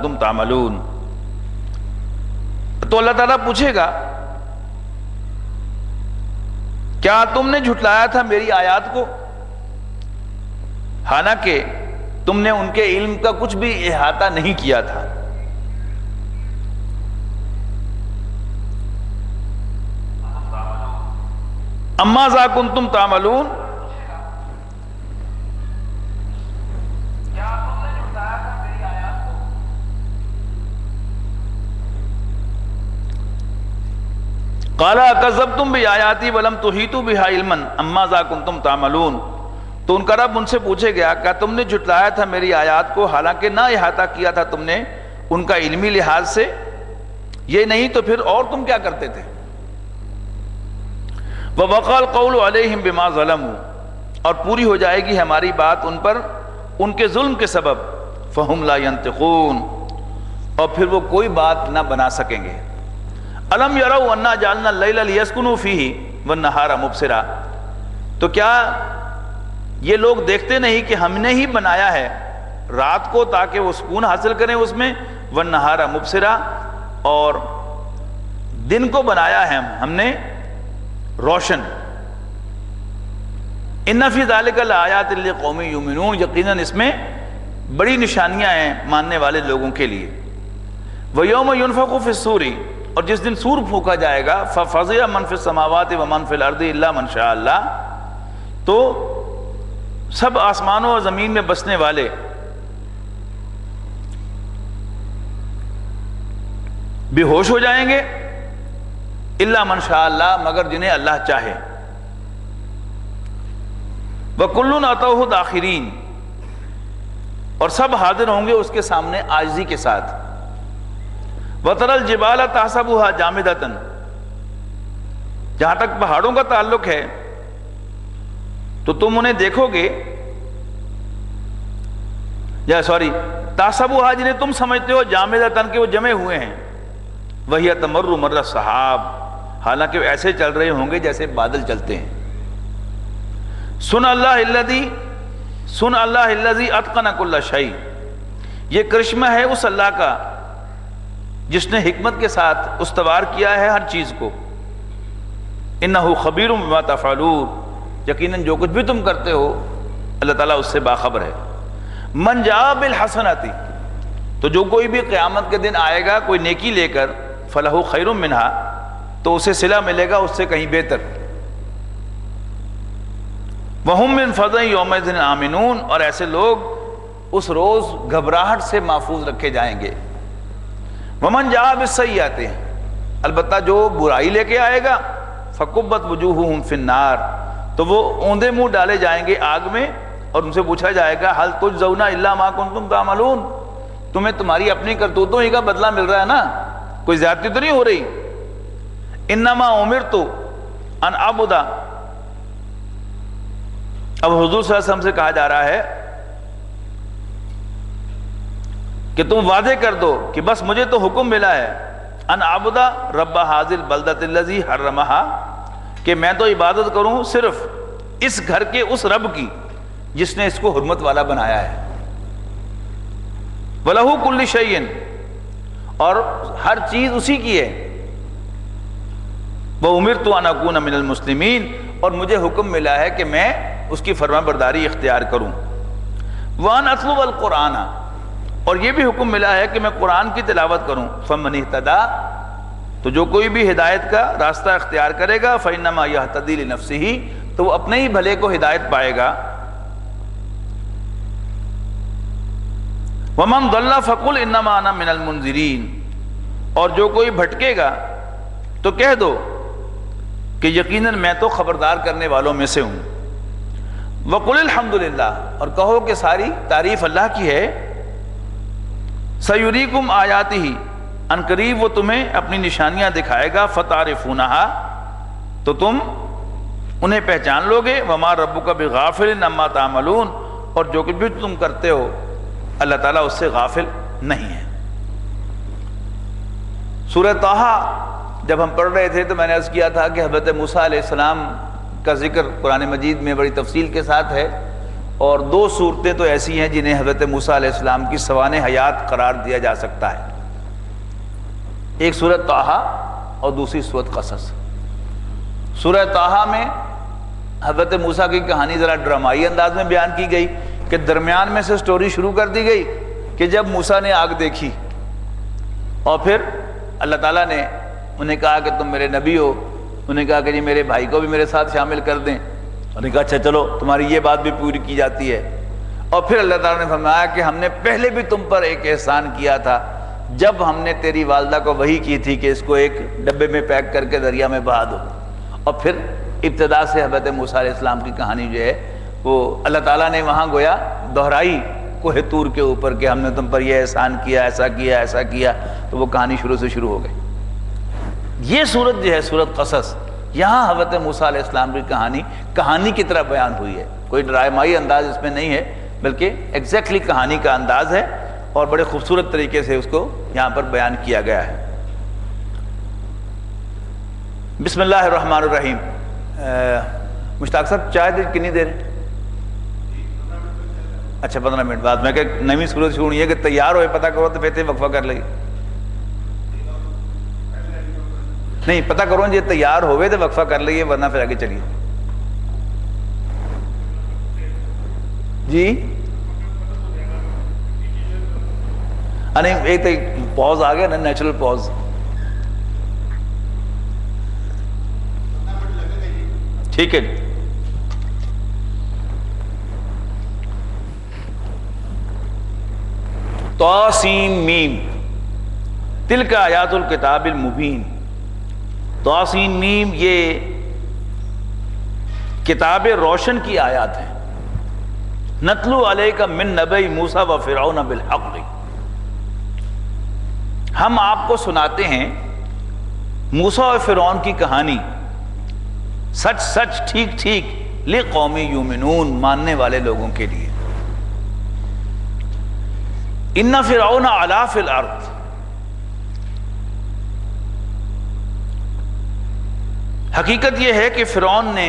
تم تعملون. تو اللہ تعالیٰ پوچھے گا کیا تم نے جھٹلایا تھا میری آیات کو، حالانکہ تم نے ان کے علم کا کچھ بھی احاطہ نہیں کیا تھا. اما ذا کنتم تعملون، قال اکذبتم بآیاتی ولم تحیطوا بها علما اما ذا کنتم تعملون. تو ان کا رب ان سے پوچھے گیا کیا تم نے جھٹلایا تھا میری آیات کو حالانکہ نہ احاطہ کیا تھا تم نے ان کا علمی لحاظ سے؟ یہ نہیں تو پھر اور تم کیا کرتے تھے؟ وَوَقَعَ الْقَوْلُ عَلَيْهِمْ بِمَا ظَلَمُوا، اور پوری ہو جائے گی ہماری بات ان پر ان کے ظلم کے سبب. فَهُمْ لَا يَنْطِقُونَ، اور پھر وہ کوئی بات نہ بنا سکیں گے. أَلَمْ يَرَوْا أَنَّا جَعَلْنَا اللَّيْلَ لِيَسْكُنُوا فِيهِ وَالنَّهَارَ مُبْصِرًا، تو کیا یہ لوگ دیکھتے نہیں کہ ہم نے ہی بنایا ہے رات کو تاکہ وہ سکون حاصل کریں اس میں، وَالنَّهَارَ مُبْصِرًا، اور دن کو بنایا ہے ہم نے روشن. ان فی ذلک لآیات لقوم یؤمنون، یقیناً اس میں بڑی نشانیاں ہیں ماننے والے لوگوں کے لیے. ویوم ینفخ فی الصور، اور جس دن سور پھونکا جائے گا، ففزع من فی السماوات ومن فی الارض الا من شاء اللہ، تو سب آسمانوں اور زمین میں بسنے والے بے ہوش ہو جائیں گے، الا من شاء اللہ، مگر جنہیں اللہ چاہے. وَكُلٌّ أَتَوْهُ دَاخِرِينَ، اور سب حاضر ہوں گے اس کے سامنے عاجزی کے ساتھ. وَتَرَى الْجِبَالَ تَحْسَبُهَا جَامِدَةً، جہاں تک پہاڑوں کا تعلق ہے تو تم انہیں دیکھو گے، تَحْسَبُهَا جنہیں تم سمجھتے ہو جَامِدَةً کہ وہ جمے ہوئے ہیں، وَهِيَ تَمُرُّ مَرَّ السَّحَابِ، حالانکہ وہ ایسے چل رہے ہوں گے جیسے بادل چلتے ہیں. سن اللہ الذی اتقن کل شیء، یہ کرشمہ ہے اس اللہ کا جس نے حکمت کے ساتھ استوار کیا ہے ہر چیز کو. انہ خبیر بما تفعلون، یقیناً جو کچھ بھی تم کرتے ہو اللہ تعالیٰ اس سے باخبر ہے. من جاء بالحسنۃ، تو جو کوئی بھی قیامت کے دن آئے گا کوئی نیکی لے کر، فلہ خیر منہا، تو اسے صلہ ملے گا اس سے کہیں بہتر. وَهُم مِّن فَزْعٍ يَوْمَئِذٍ آمِنُونَ، اور ایسے لوگ اس روز گھبراہٹ سے محفوظ رکھے جائیں گے. وَمَنْ جَاءَ بِالسَّيِّئَةِ، البتہ جو برائی لے کے آئے گا، فَكُبَّتْ وُجُوهُهُمْ فِي النَّارِ، تو وہ اوندے منہ ڈالے جائیں گے آگ میں، اور ان سے پوچھا جائے گا هَلْ تُجْزَوْنَ إِلَّا مَا كُنتُمْ تَعْمَلُونَ، تمہیں تمہاری اپنی کرتوتوں ہی کا بدلہ مل رہا ہے نا، کوئی زیادتی تو نہیں ہو رہی. انما امرت ان اعبد، اب حضور صلی اللہ علیہ وسلم سے کہا جا رہا ہے کہ تم واضح کر دو کہ بس مجھے تو حکم ملا ہے ان اعبد رب ھذل البلدۃ الذی حرمھا، کہ میں تو عبادت کروں صرف اس گھر کے اس رب کی جس نے اس کو حرمت والا بنایا ہے. وَلَهُ كُلُّ شَيْءٍ، اور ہر چیز اسی کی ہے. وَأُمِرْتُ أَنْ أَكُونَ مِنَ الْمُسْلِمِينَ، اور مجھے حکم ملا ہے کہ میں اس کی فرمان برداری اختیار کروں. وَأَنْ أَتْلُوَ الْقُرْآنَ، اور یہ بھی حکم ملا ہے کہ میں قرآن کی تلاوت کروں. فَمَنِ اهْتَدَىٰ، تو جو کوئی بھی ہدایت کا راستہ اختیار کرے گا، فَإِنَّمَا يَهْتَدِي لِنَفْسِهِ، تو وہ اپنے ہی بھلے کو ہدایت پائے گا. وَمَنْ ضَلَّ فَقُلْ إِنَّمَا أَنَا مِنَ الْمُنذِرِينَ، اور جو کوئی بھٹکے گا تو کہہ دو کہ یقیناً میں تو خبردار کرنے والوں میں سے ہوں. وَقُلِ الْحَمْدُ لِلَّهِ، اور کہو کہ ساری تعریف اللہ کی ہے. سَيُرِيكُمْ آيَاتِهِ، ان قریب وہ تمہیں اپنی نشانیاں دکھائے گا. فَتَعْرِفُونَهَا، تو تم انہیں پہچان لوگے. وَمَا رَبُّكَ بِغَافِلٍ عَمَّا تَعْمَلُونَ، اور جو کچھ بھی تم کرتے ہو اللہ تعالیٰ اس سے غافل نہیں ہے. سورہ طٰہٰ جب ہم پڑھ رہے تھے تو میں نے عرض کیا تھا کہ حضرت موسیٰ علیہ السلام کا ذکر قرآن مجید میں بڑی تفصیل کے ساتھ ہے، اور دو صورتیں تو ایسی ہیں جنہیں حضرت موسیٰ علیہ السلام کی سوانح حیات قرار دیا جا سکتا ہے، ایک سورۃ طٰہٰ اور دوسری سورۃ قصص۔ سورہ طٰہٰ میں حضرت موسیٰ کی کہانی ذرا ڈرامائی انداز میں بیان کی گئی کہ درمیان میں سے سٹوری شروع کر دی گئی کہ جب موسیٰ نے آگ دیکھی اور پھر اللہ تعالیٰ نے انہیں کہا کہ تم میرے نبی ہو، انہوں نے کہا کہ جی میرے بھائی کو بھی میرے ساتھ شامل کر دیں، انہوں نے کہا اچھا چلو تمہاری یہ بات بھی پوری کی جاتی ہے۔ اور پھر اللہ تعالیٰ نے فرمایا کہ ہم نے پہلے بھی تم پر ایک احسان کیا تھا جب ہم نے تیری والدہ کو وحی کی تھی کہ اس کو ایک ڈبے میں پیک کر کے دریا میں بہا دو۔ اور پھر ابتدا سے حضرت موسیٰ علیہ السلام کی کہانی جو ہے وہ اللہ تعالیٰ نے وہاں گویا دہرائی کوہ طور کے اوپر کہ ہم نے تم پر یہ احسان کیا، ایسا کیا، ایسا کیا، تو وہ کہانی شروع سے شروع ہو گئی۔ یہ سورت جو ہے سورت قصص، یہاں حضرت موسیٰ علیہ السلام کی کہانی کی طرح بیان ہوئی ہے، کوئی ڈرامائی انداز اس میں نہیں ہے بلکہ ایگزیکٹلی کہانی کا انداز ہے اور بڑے خوبصورت طریقے سے اس کو یہاں پر بیان کیا گیا ہے۔ بسم اللہ الرحمن الرحیم۔ مشتاق صاحب چائے دیر کنی دیر؟ اچھا 15 منٹ بعد میں کہ نئی سورت شروع ہے کہ تیار ہوئے پتہ کرو تو پھر وقفہ کر لگی نہیں پتہ کرو جی تیار ہوئے تو وقفہ کر لئیے ورنہ پھر آگے چلیے جی۔ نہیں ایک تو پوز آ گیا نا، نیچرل پوز۔ ٹھیک ہے جی۔ طاسین میم تلک آیات الکتاب المبین۔ طاسین میم یہ کتاب روشن کی آیات ہیں۔ نتلو علیک من نبی موسیٰ و فرعون بالحق، ہم آپ کو سناتے ہیں موسیٰ اور فرعون کی کہانی سچ سچ ٹھیک ٹھیک لقوم یؤمنون، ماننے والے لوگوں کے لیے۔ ان فرعون علا فی الارض، حقیقت یہ ہے کہ فرعون نے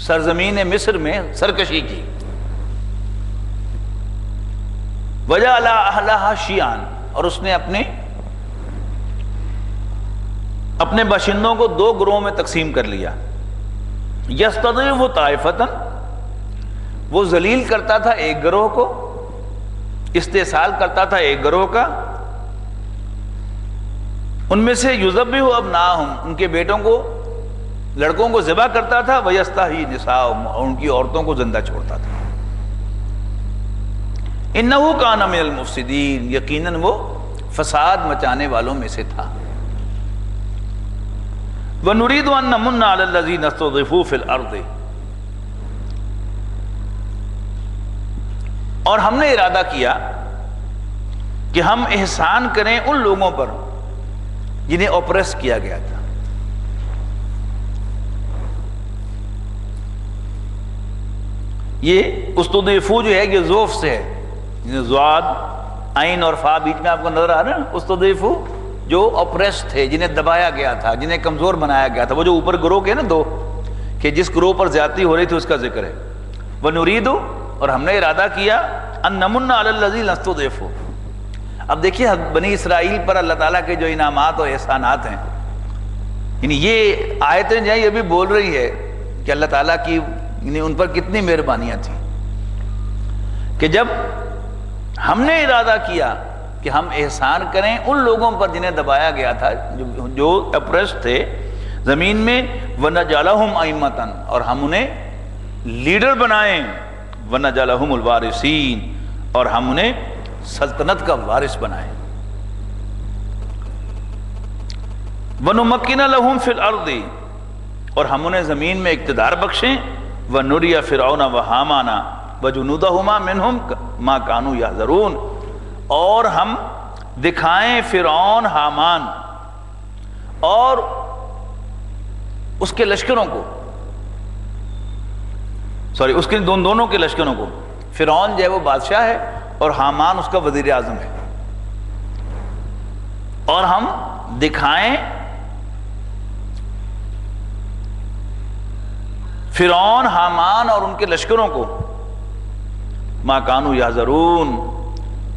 سرزمین مصر میں سرکشی کی، وجعل اہلہا شیعاً، اور اس نے اپنے باشندوں کو دو گروہوں میں تقسیم کر لیا۔ یستضعف طائفۃ، وہ ذلیل کرتا تھا ایک گروہ کو، استحصال کرتا تھا ایک گروہ کا، ان میں سے یذبح ابناءہم، ان کے بیٹوں کو لڑکوں کو ذبح کرتا تھا، ویستحیی نساءہم، اور ان کی عورتوں کو زندہ چھوڑتا تھا۔ انہ کان من المفسدین، یقیناً وہ فساد مچانے والوں میں سے تھا۔ وَنُرِيدُ أَن نَّمُنَّ عَلَى الَّذِينَ اسْتُضْعِفُوا فِي الْأَرْضِ، اور ہم نے ارادہ کیا کہ ہم احسان کریں ان لوگوں پر جنہیں اوپریس کیا گیا تھا۔ یہ استضعفوا جو ہے یہ ذوف سے ہے، ضاد عین اور فا بیچ میں آپ کو نظر آ رہا ہے نا۔ استضعفوا جو اوپریس تھے، جنہیں دبایا گیا تھا، جنہیں کمزور بنایا گیا تھا، وہ جو اوپر گروہ کے نا دو کہ جس گروہ پر زیادتی ہو رہی تھی اس کا ذکر ہے۔ وَنُرِيدُ، اور ہم نے ارادہ کیا، أَن نَّمُنَّ عَلَى الَّذِينَ اسْتُضْعِفُوا۔ اب دیکھیے بنی اسرائیل پر اللہ تعالیٰ کے جو انعامات اور احسانات ہیں، یعنی یہ آیتیں جو ہیں یہ بھی بول رہی ہے کہ اللہ تعالیٰ کی یعنی ان پر کتنی مہربانیاں تھیں کہ جب ہم نے ارادہ کیا کہ ہم احسان کریں ان لوگوں پر جنہیں دبایا گیا تھا، جو اپریس تھے زمین میں، وَنَجْعَلَهُمْ أَئِمَّةً، اور ہم انہیں لیڈر بنائیں، وَنَجْعَلَهُمُ الْوَارِثِينَ، اور ہم انہیں سلطنت کا وارث بنائیں۔ وَنُمَكِّنَ لَهُمْ فِي الْأَرْضِ، اور ہم انہیں زمین میں اقتدار بخشیں، وَنُرِيَ فِرْعَوْنَ وَحَامَانَ وَجُنُودَهُمَا مِنْهُمْ مَا كَانُوا يَحْذَرُونَ، اور ہم دکھائیں فرعون، حامان اور اس کے لشکروں کو، اس کے دونوں کے لشکروں کو، فرعون جو ہے وہ بادشاہ ہے اور حامان اس کا وزیر اعظم ہے، اور ہم دکھائیں فرعون، حامان اور ان کے لشکروں کو ما کانوا یحذرون،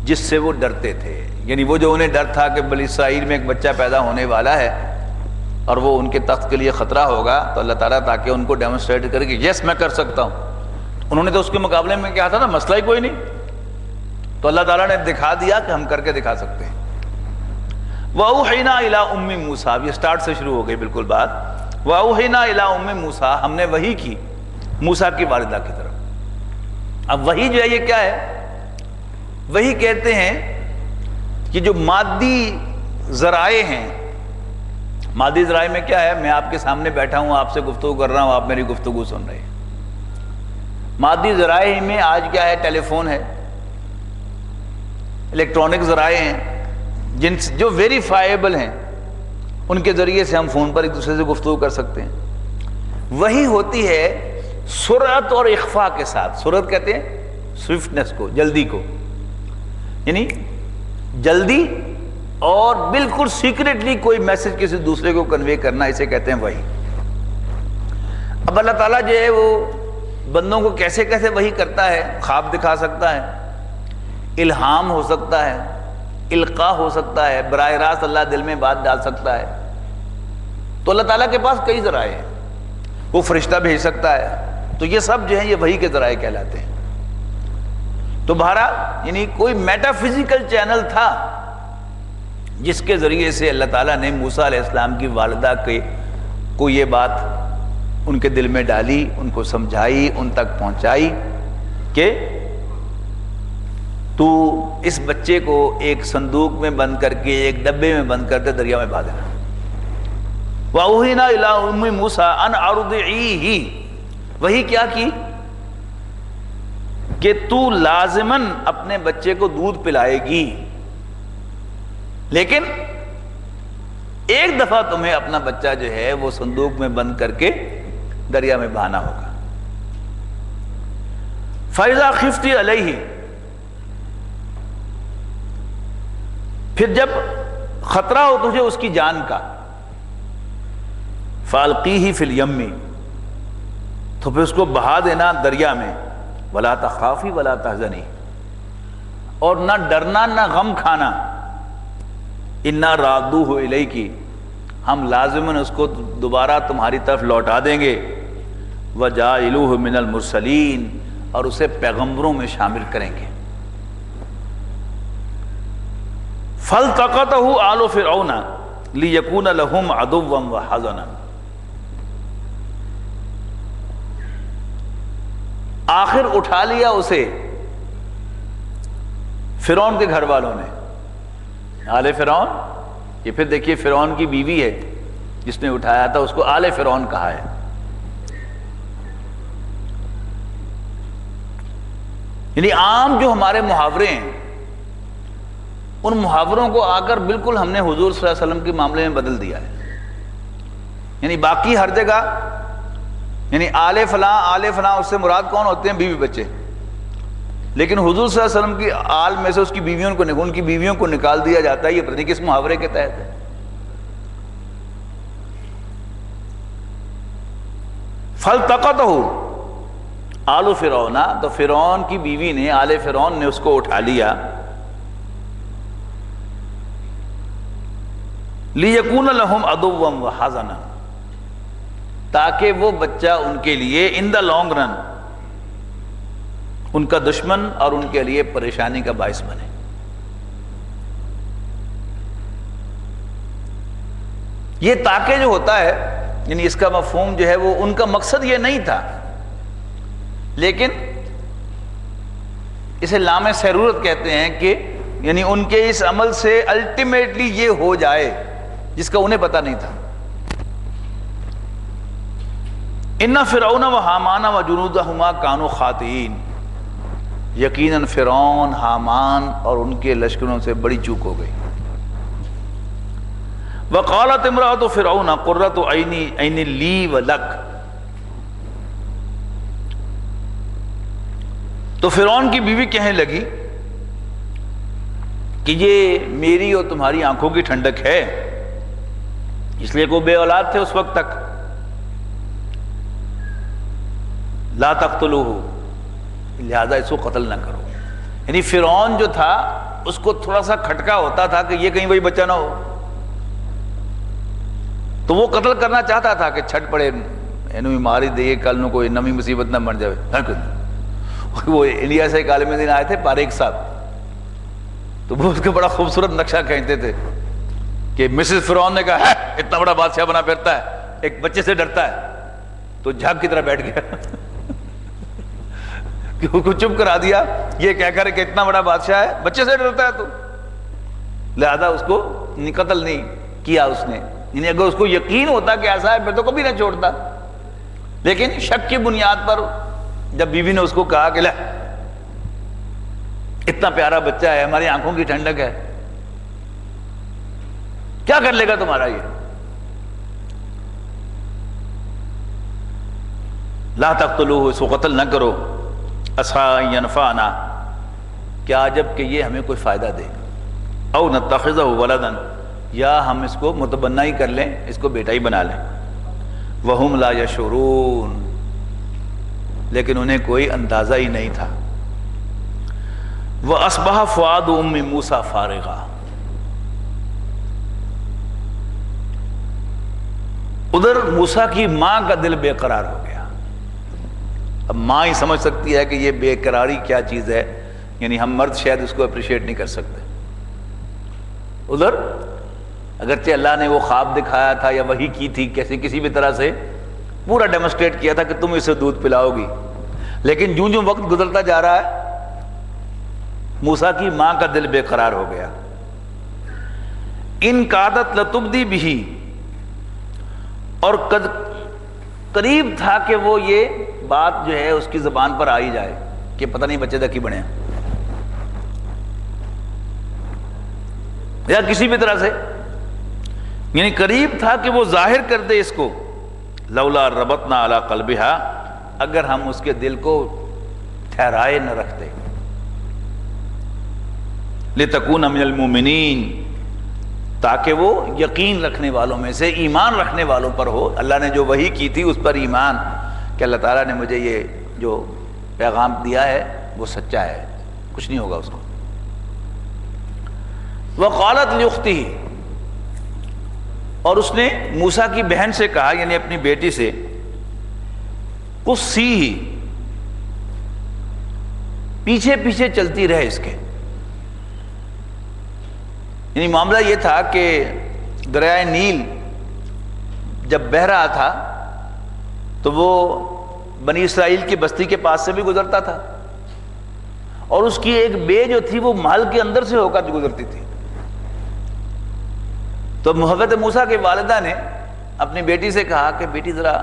جس سے وہ ڈرتے تھے، یعنی وہ جو انہیں ڈر تھا کہ بنی اسرائیل میں ایک بچہ پیدا ہونے والا ہے اور وہ ان کے تخت کے لیے خطرہ ہوگا، تو اللہ تعالیٰ تاکہ ان کو ڈیمونسٹریٹ کرے کہ یس میں کر سکتا ہوں، انہوں نے تو اس کے مقابلے میں کیا تھا نا، مسئلہ ہی کوئی نہیں، تو اللہ تعالیٰ نے دکھا دیا کہ ہم کر کے دکھا سکتے ہیں۔ وَأَوْحَيْنَا إِلَىٰ أُمِّ مُوسَىٰ، یہ سٹارٹ سے شروع ہو گئی بالکل بات۔ وَأَوْحَيْنَا إِلَىٰ أُمِّ مُوسَىٰ، ہم نے وحی کی موسیٰ کی والدہ کی طرف۔ اب وحی جو ہے یہ کیا ہے؟ وحی کہتے ہیں کہ جو مادی ذرائع ہیں، مادی ذرائع میں کیا ہے؟ میں آپ کے سامنے بیٹھا ہوں، آپ سے گفتگو کر رہا ہوں، آپ میری گفتگو سن رہے ہیں۔ مادی ذرائع میں آج کیا ہے؟ ٹیلی فون ہے، الیکٹرانک ذرائع ہیں جو ویریفائیبل ہیں، ان کے ذریعے سے ہم فون پر ایک دوسرے سے گفتگو کر سکتے ہیں۔ وہی ہوتی ہے سرعت اور اخفاء کے ساتھ۔ سرعت کہتے ہیں سوئفٹنس کو، جلدی کو، یعنی جلدی اور بالکل سیکریٹلی کوئی میسج کسی دوسرے کو کنوے کرنا، اسے کہتے ہیں وحی۔ اب اللہ تعالیٰ جو ہے وہ بندوں کو کیسے کیسے وحی کرتا ہے؟ خواب دکھا سکتا ہے، الہام ہو سکتا ہے، القاء ہو سکتا ہے، براہ راست اللہ دل میں بات ڈال سکتا ہے۔ تو اللہ تعالیٰ کے پاس کئی ذرائع ہیں، وہ فرشتہ بھیج سکتا ہے، تو یہ سب جو ہیں یہ وحی کے ذرائع کہلاتے ہیں۔ تو بہرحال یعنی کوئی میٹا فزیکل چینل تھا جس کے ذریعے سے اللہ تعالیٰ نے موسیٰ علیہ السلام کی والدہ کو یہ بات ان کے دل میں ڈالی، ان کو سمجھائی، ان تک پہنچائی کہ تو اس بچے کو ایک صندوق میں بند کر کے، ایک ڈبے میں بند کر کے دریا میں بہا دینا۔ وَأَوْحَيْنَا إِلَىٰ أُمِّ مُوسَىٰ أَنْ أَرْضِعِيهِ، وہی کیا کی کہ تو لازماً اپنے بچے کو دودھ پلائے گی، لیکن ایک دفعہ تمہیں اپنا بچہ جو ہے وہ صندوق میں بند کر کے دریا میں بہانا ہوگا۔ فَإِذَا خِفْتِ عَلَيْهِ، پھر جب خطرہ ہو تجھے اس کی جان کا، فَأَلْقِيهِ فِي الْيَمِّ، تو پھر اس کو بہا دینا دریا میں، وَلَا تَخَافِي وَلَا تَحْزَنِي، اور نہ ڈرنا نہ غم کھانا، اِنَّا رَادُّوهُ إِلَيْكِ، ہم لازماً اس کو دوبارہ تمہاری طرف لوٹا دیں گے، وَجَاعِلُوهُ مِنَ الْمُرْسَلِينَ، اور اسے پیغمبروں میں شامل کریں گے۔ فَالْتَقَطَهُ آلُ فِرْعَوْنَ لِيَكُونَ لَهُمْ عَدُوًّا وَحَزَنًا، آخر اٹھا لیا اسے فرعون کے گھر والوں نے، آل فرعون، یہ پھر دیکھیے فرعون کی بیوی ہے جس نے اٹھایا تھا، اس کو آل فرعون کہا ہے۔ یعنی عام جو ہمارے محاورے ہیں، ان محاوروں کو آ کر بالکل ہم نے حضور صلی اللہ علیہ وسلم کے معاملے میں بدل دیا ہے۔ یعنی باقی ہر جگہ یعنی آل فلاں اس سے مراد کون ہوتے ہیں؟ بیوی بچے، لیکن حضور صلی اللہ علیہ وسلم کی آل میں سے ان کی بیویوں کو نکال دیا جاتا ہے، یہ پتہ نہیں کس محاورے کے تحت ہے۔ فَالْتَقَطَهُ آلُ فِرْعَوْنَ، تو فرعون کی بیوی نے، آل فرعون نے اس کو اٹھا لیا، لِيَكُونَ لَهُمْ عَدُوًّا وَحَزَنًا، تاکہ وہ بچہ ان کے لیے ان دا لانگ رن ان کا دشمن اور ان کے لیے پریشانی کا باعث بنے۔ یہ تاکہ جو ہوتا ہے، یعنی اس کا مفہوم جو ہے وہ ان کا مقصد یہ نہیں تھا، لیکن اسے لام ضرورت کہتے ہیں کہ یعنی ان کے اس عمل سے الٹیمیٹلی یہ ہو جائے جس کا انہیں پتہ نہیں تھا۔ ان فرعون و حامان و جنودہما کانوا خاطئین، یقیناً فرعون، حامان اور ان کے لشکروں سے بڑی چوک ہو گئی۔ وقالت امرأۃ فرعون قرۃ عین لی ولک، تو فرعون کی بیوی کہنے لگی کہ یہ میری اور تمہاری آنکھوں کی ٹھنڈک ہے، اس لیے کو بے اولاد تھے اس وقت تک۔ لا تقتلوہ، لہذا اس کو قتل نہ کرو۔ یعنی فرعون جو تھا اس کو تھوڑا سا کھٹکا ہوتا تھا کہ یہ کہیں وہی بچہ نہ ہو، تو وہ قتل کرنا چاہتا تھا کہ چھٹ پڑے ماری دے کل نو کوئی نمی مصیبت نہ بن جائے۔ وہ انڈیا سے ایک عالم دین آئے تھے پاریک صاحب، تو وہ اس کا بڑا خوبصورت نقشہ کھینچتے تھے کہ مسز فرعون نے کہا ہے اتنا بڑا بادشاہ بنا پھرتا ہے، ایک بچے سے ڈرتا ہے، تو جھاگ کی طرح بیٹھ گیا کہ اس کو چپ کرا دیا، یہ کہہ کر کہ اتنا بڑا بادشاہ ہے، بچے سے ڈرتا ہے تو، لہذا اس کو قتل نہیں کیا اس نے۔ یعنی اگر اس کو یقین ہوتا کہ ایسا ہے پھر تو کبھی نہ چھوڑتا، لیکن شک کی بنیاد پر جب بیوی نے اس کو کہا کہ لے اتنا پیارا بچہ ہے، ہماری آنکھوں کی ٹھنڈک ہے، کیا کر لے گا تمہارا یہ؟ لا تقتلوہ، اس کو قتل نہ کرو، عسیٰ ان ینفعنا، کیا عجب کہ یہ ہمیں کوئی فائدہ دے، او نتخذہ ولدا، یا ہم اس کو متبنہ ہی کر لیں، اس کو بیٹا ہی بنا لیں، وہم لا یشعرون، لیکن انہیں کوئی اندازہ ہی نہیں تھا۔ وَأَصْبَحَ فُؤَادُ أُمِّ مُوسَىٰ فَارِغًا، ادھر موسیٰ کی ماں کا دل بے قرار ہو گیا۔ اب ماں ہی سمجھ سکتی ہے کہ یہ بے قراری کیا چیز ہے، یعنی ہم مرد شاید اس کو اپریشیٹ نہیں کر سکتے۔ ادھر اگرچہ اللہ نے وہ خواب دکھایا تھا یا وحی کی تھی، کسی بھی طرح سے پورا ڈیمونسٹریٹ کیا تھا کہ تم اسے دودھ پلاؤ گی، لیکن جوں جوں وقت گزرتا جا رہا ہے موسیٰ کی ماں کا دل بے قرار ہو گیا۔ ان کادت لتبدی بھی، اور قریب تھا کہ وہ یہ بات جو ہے اس کی زبان پر آ ہی جائے کہ پتہ نہیں بچے دا کی بنے، یا کسی بھی طرح سے، یعنی قریب تھا کہ وہ ظاہر کر دے اس کو، لولا ربطنا علی قلبہا، اگر ہم اس کے دل کو ٹھہرائے نہ رکھتے، لتکون من المؤمنین، تاکہ وہ یقین رکھنے والوں میں سے، ایمان رکھنے والوں پر ہو، اللہ نے جو وحی کی تھی اس پر ایمان، کہ اللہ تعالیٰ نے مجھے یہ جو پیغام دیا ہے وہ سچا ہے، کچھ نہیں ہوگا اس کو۔ وقالت لاختہ، اور اس نے موسیٰ کی بہن سے کہا، یعنی اپنی بیٹی سے، قصیہ، پیچھے پیچھے چلتی رہے اس کے، یعنی معاملہ یہ تھا کہ دریائے نیل جب بہہ رہا تھا تو وہ بنی اسرائیل کی بستی کے پاس سے بھی گزرتا تھا، اور اس کی ایک بے جو تھی وہ محل کے اندر سے ہو کر گزرتی تھی۔ تو حضرت موسیٰ کے والدہ نے اپنی بیٹی سے کہا کہ بیٹی ذرا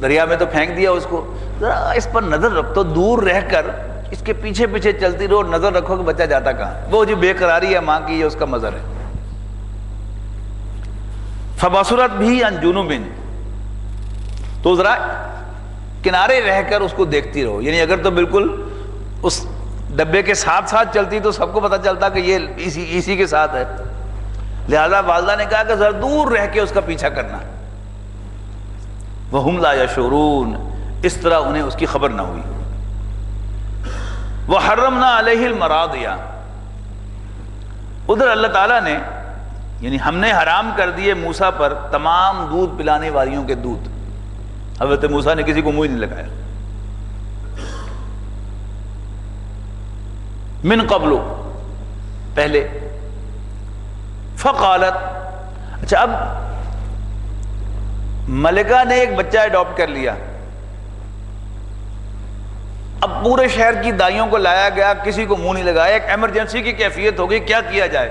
دریا میں تو پھینک دیا اس کو، ذرا اس پر نظر رکھ، تو دور رہ کر اس کے پیچھے پیچھے چلتی رہو، نظر رکھو کہ بچہ جاتا کہاں، وہ جو بے قراری ہے ماں کی، یہ اس کا مظہر ہے۔ فبصرت بھی عن جنوب، تو ذرا کنارے رہ کر اس کو دیکھتی رہو، یعنی اگر تو بالکل اس ڈبے کے ساتھ ساتھ چلتی تو سب کو پتہ چلتا کہ یہ اسی کے ساتھ ہے، لہذا والدہ نے کہا کہ ذرا دور رہ کے اس کا پیچھا کرنا۔ وَهُمْ لَا يَشْعُرُونَ، اس طرح انہیں اس کی خبر نہ ہوئی۔ وَحَرَّمْنَا عَلَيْهِ الْمَرَاضِعَ، ادھر اللہ تعالیٰ نے، یعنی ہم نے حرام کر دیے موسیٰ پر تمام دودھ پلانے والیوں کے دودھ۔ حضرت موسیٰ نے کسی کو منہ نہیں لگایا۔ من قبل، پہلے، فقالت، اچھا اب ملکہ نے ایک بچہ اڈاپٹ کر لیا، اب پورے شہر کی دائیوں کو لایا گیا، کسی کو منہ نہیں لگایا، ایک ایمرجنسی کی کیفیت ہو گئی، کیا کیا جائے؟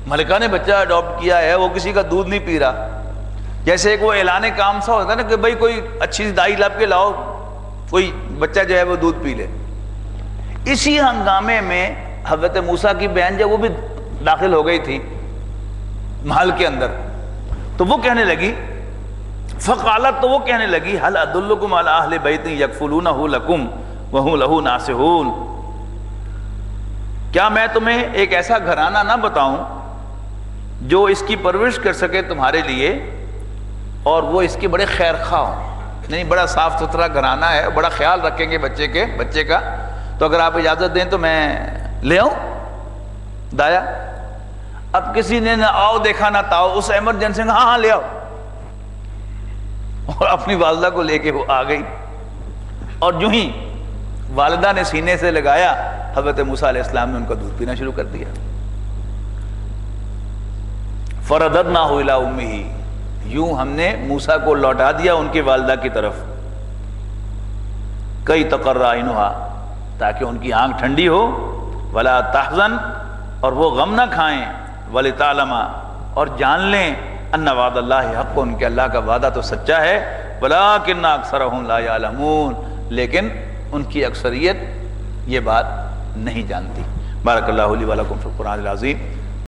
ملکہ نے بچہ اڈاپٹ کیا ہے، وہ کسی کا دودھ نہیں پی رہا، جیسے ایک وہ اعلان کام سا ہوتا ہے نا کہ بھائی کوئی اچھی سی دائی لب کے لاؤ، کوئی بچہ جو ہے وہ دودھ پی لے۔ اسی ہنگامے میں حضرت موسیٰ کی بہن جب وہ بھی داخل ہو گئی تھی محل کے اندر، تو وہ کہنے لگی، فقالت، تو وہ کہنے لگی، هل ادلکم علی اہل بیت یکفلونہ لکم وہم لہ ناصحون، کیا میں تمہیں ایک ایسا گھرانہ نہ بتاؤں جو اس کی پرورش کر سکے تمہارے لیے، اور وہ اس کے بڑے خیر خواہ ہوں، یعنی بڑا صاف ستھرا گھرانہ ہے، بڑا خیال رکھیں گے بچے کا، تو اگر آپ اجازت دیں تو میں لے آؤں دایا؟ اب کسی نے نہ آؤ دیکھا نہ تاؤ، اس ایمرجنسی میں ہاں لے آؤ، اور اپنی والدہ کو لے کے وہ آ گئی، اور جو ہی والدہ نے سینے سے لگایا، حضرت موسیٰ علیہ السلام نے ان کا دودھ پینا شروع کر دیا۔ فرددناہ الی امہ، یوں ہم نے موسیٰ کو لوٹا دیا ان کی والدہ کی طرف، کئی تقر عینھا، تاکہ ان کی آنکھ ٹھنڈی ہو، ولا تحزن، اور وہ غم نہ کھائیں، ولتعلم، اور جان لیں، ان وعد اللہ حق، ان کے اللہ کا وعدہ تو سچا ہے، ولکن اکثرهم لا یعلمون، لیکن ان کی اکثریت یہ بات نہیں جانتی۔ بارک اللہ لی ولکم فی القرآن العظیم۔